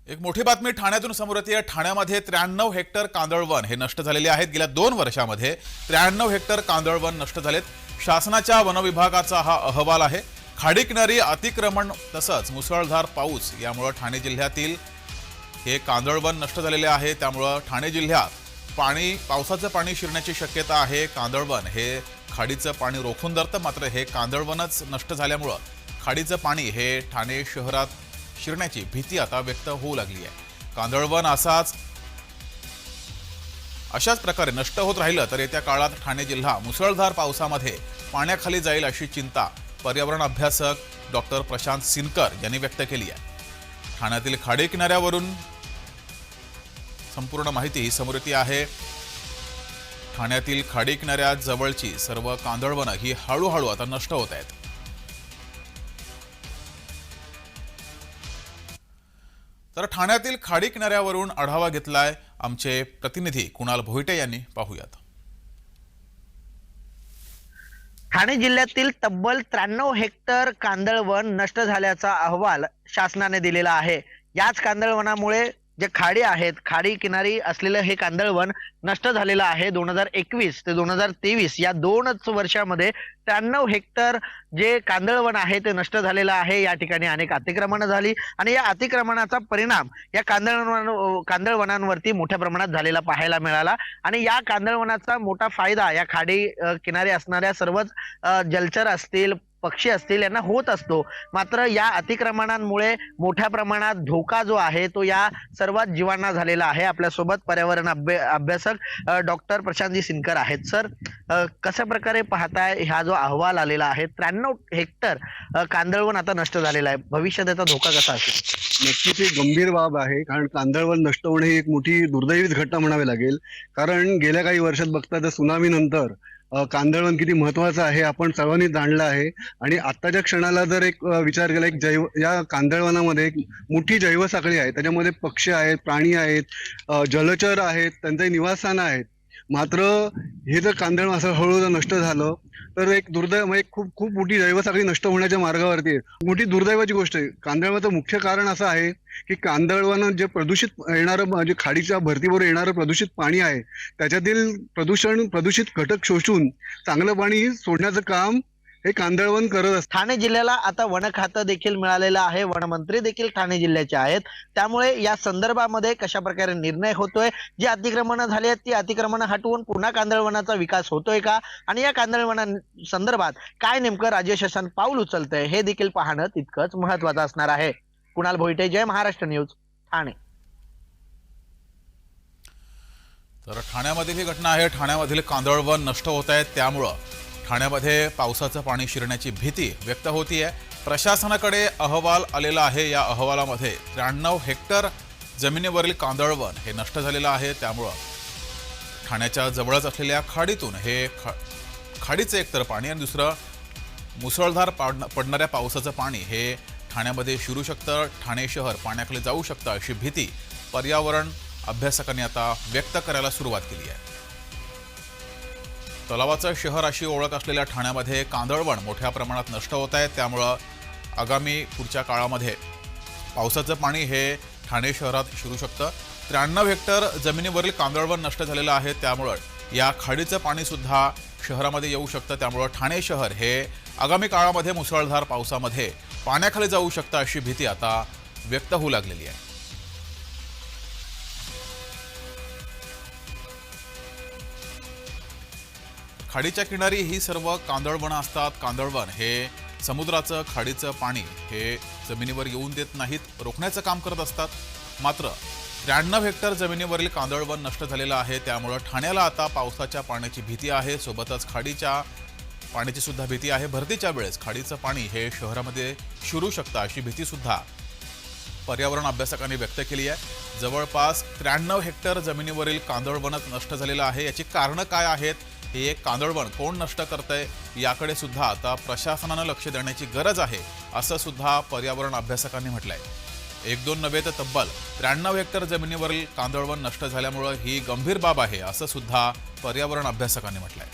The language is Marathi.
एक मोठी बातमी ठाण्यातून समोर येते। ठाण्यामध्ये 93 हेक्टर कांदळवन हे नष्ट झालेले आहेत। गेल्या 2 वर्षांमध्ये 93 हेक्टर कांदळवन नष्ट झालेत। शासनाच्या वन विभागाचा हा अहवाल आहे। खाडी किनारी अतिक्रमण तसंच मुसळधार पाऊस यामुळे ठाणे जिल्ह्यातील हे कांदळवन नष्ट झालेले आहे। त्यामुळे ठाणे जिल्ह्यात पावसाचं पाणी शिरण्याची शक्यता आहे। कांदळवन हे खाडीचं पाणी रोखून धरतं, मात्र हे कांदळवनच नष्ट झाल्यामुळे खाडीचं पाणी हे ठाणे शहरात शिरण्याची भीती आता व्यक्त होऊ लागली आहे। कांदळवन अशाच प्रकारे नष्ट होत राहिलं तर येत्या काळात ठाणे जिल्हा मुसळधार पावसामध्ये पाण्याखाली जाईल अशी चिंता पर्यावरण अभ्यासक डॉक्टर प्रशांत सिनकर यांनी व्यक्त केली आहे। ठाण्यातील खाडी किनाऱ्यावरून संपूर्ण माहिती समोर येते आहे। ठाण्यातील खाडी किनाऱ्याजवळची सर्व कांदळवनं ही हळूहळू आता नष्ट होत आहेत। तर ठाण्यातील खाडी किनाऱ्यावरून आढावा घेतलाय आमचे प्रतिनिधी कुणाल भोईटे यांनी। पाहूयात। ठाणे जिल्ह्यातील तब्बल 93 हेक्टर कांदळवन नष्ट झाल्याचा अहवाल शासनाने दिलेला आहे। याच कांदळवनामुळे जे खाडी आहेत, खाडी किनारी असलेलं हे कांदळवन नष्ट झालेलं आहे। 2021 ते 2023 या 2च वर्षामध्ये 93 हेक्टर जे कांदळवन आहे ते नष्ट झालेलं आहे। या ठिकाणी अनेक अतिक्रमणं झाली आणि या अतिक्रमणाचा परिणाम या कांदळवनांवरती मोठ्या प्रमाणात झालेला पाहायला मिळाला आणि या कांदळवनाचा मोठा फायदा या खाडी किनारी असणाऱ्या सर्वच जलचर असतील, पक्षी असतील यांना होत असतो। मात्र या अतिक्रमणांमुळे मोठ्या प्रमाणात धोका जो आहे तो या सर्वात जीवांना झालेला आहे। आपल्यासोबत पर्यावरण अभ्यासक डॉक्टर प्रशांतजी सिनकर आहेत। सर, कशा प्रकारे पाहताय हा जो अहवाल आलेला आहे? 93 हेक्टर कांदळवन आता नष्ट झालेला आहे, भविष्यात याचा धोका कसा असेल? नक्कीच एक गंभीर बाब आहे, कारण कांदळवन नष्ट होणे ही एक मोठी दुर्दैवीच घटना म्हणावी लागेल। कारण गेल्या काही वर्षात बघता तर सुनामी नंतर कांदळवन किती महत्वाचं आहे आपण सर्वांनी जाणलं आहे। आणि आत्ताच्या क्षणाला जर एक विचार केला, एक या कांदळवनामध्ये एक मोठी जैवसाखळी आहे, त्याच्यामध्ये पक्षी आहेत, प्राणी आहेत, जलचर आहेत, त्यांचे निवासस्थानं आहेत। मात्र हे जर कांदळवन असं हळूहळू नष्ट झालं तर एक दुर्दैव, म्हणजे खूप खूप मोठी जैवसाखळी नष्ट होण्याच्या मार्गावरती आहे। मोठी दुर्दैवाची गोष्ट आहे। कांदळवनाचं मुख्य कारण असं आहे की कांदळवन जे प्रदूषित येणारं, म्हणजे खाडीच्या भरतीवर येणारं प्रदूषित पाणी आहे, त्याच्यातील प्रदूषित घटक शोषून चांगलं पाणी सोडण्याचं काम हे कांदळवन करत असतं। ठाणे जिल्ह्याला आता वन खातं देखील मिळालेलं आहे, वनमंत्री देखील ठाणे जिल्ह्याचे आहेत। त्यामुळे या संदर्भामध्ये कशा प्रकारे निर्णय होतोय, जी अतिक्रमणं झाली आहेत ती अतिक्रमणं हटवून पुन्हा कांदळवनाचा विकास होतोय का, आणि या कांदळवना संदर्भात काय नेमकं राज्य शासन पाऊल उचलतंय हे देखील पाहणं तितकंच महत्वाचं असणार आहे। कुणाल भोईटे, जय महाराष्ट्र न्यूज, ठाणे। तर ठाण्यामधील ही घटना आहे। ठाण्यामधील कांदळवन नष्ट होत आहेत, त्यामुळे ठाण्यामध्ये पावसाचं पाणी शिरण्याची भीती व्यक्त होतीये। प्रशासनाकडे अहवाल आलेला आहे। या अहवालामध्ये 93 हेक्टर जमिनीवरील कांदळवन हे नष्ट झालेलं आहे। त्यामुळे ठाण्याच्या जवळच असलेल्या खाडीतून हे खाडीचं एकतर पाणी आणि दुसरं मुसळधार पडणाऱ्या पावसाचं पाणी हे ठाण्यामध्ये शिरू शकतं, ठाणे शहर पाण्याखाली जाऊ शकतं अशी भीती पर्यावरण अभ्यासकांनी आता व्यक्त करायला सुरुवात केली आहे। तलावाचं शहर अशी ओळख असलेल्या ठाण्यामध्ये कांदळवन मोठ्या प्रमाणात नष्ट होत आहे। त्यामुळं आगामी पुढच्या काळामध्ये पावसाचं पाणी हे ठाणे शहरात शिरू शकतं। 93 हेक्टर जमिनीवरील कांदळवन नष्ट झालेलं आहे, त्यामुळं या खाडीचं पाणीसुद्धा शहरामध्ये येऊ शकतं। त्यामुळं ठाणे शहर हे आगामी काळामध्ये मुसळधार पावसामध्ये पाण्याखाली जाऊ शकतं अशी भीती आता व्यक्त होऊ लागलेली आहे। खाडीच्या किनारी ही सर्व कांदळवनं असतात। कांदळवन हे समुद्राचं, खाडीचं पाणी हे जमिनीवर येऊन देत नाहीत, रोखण्याचं काम करत असतात। मात्र 93 हेक्टर जमिनीवरील कांदळवन नष्ट झालेलं आहे, त्यामुळे ठाण्याला आता पावसाच्या पाण्याची भीती आहे, सोबतच खाडीच्या पाण्याची सुद्धा भीती आहे। भरतीच्या वेळेस खाडीचं पाणी हे शहरामध्ये शिरू शकतं अशी भीती सुद्धा पर्यावरण अभ्यासकांनी व्यक्त केली आहे। जवळपास 93 हेक्टर जमिनीवरील कांदळवनच नष्ट झालेलं आहे। याची कारणं काय आहेत, हे एक कांदळवन कोण नष्ट करतंय याकडे सुद्धा आता प्रशासनानं लक्ष देण्याची गरज आहे, असं सुद्धा पर्यावरण अभ्यासकांनी म्हटलंय। 1-2 नव्हे तर तब्बल 93 हेक्टर जमिनीवरील कांदळवन नष्ट झाल्यामुळे ही गंभीर बाब आहे, असं सुद्धा पर्यावरण अभ्यासकांनी म्हटलंय।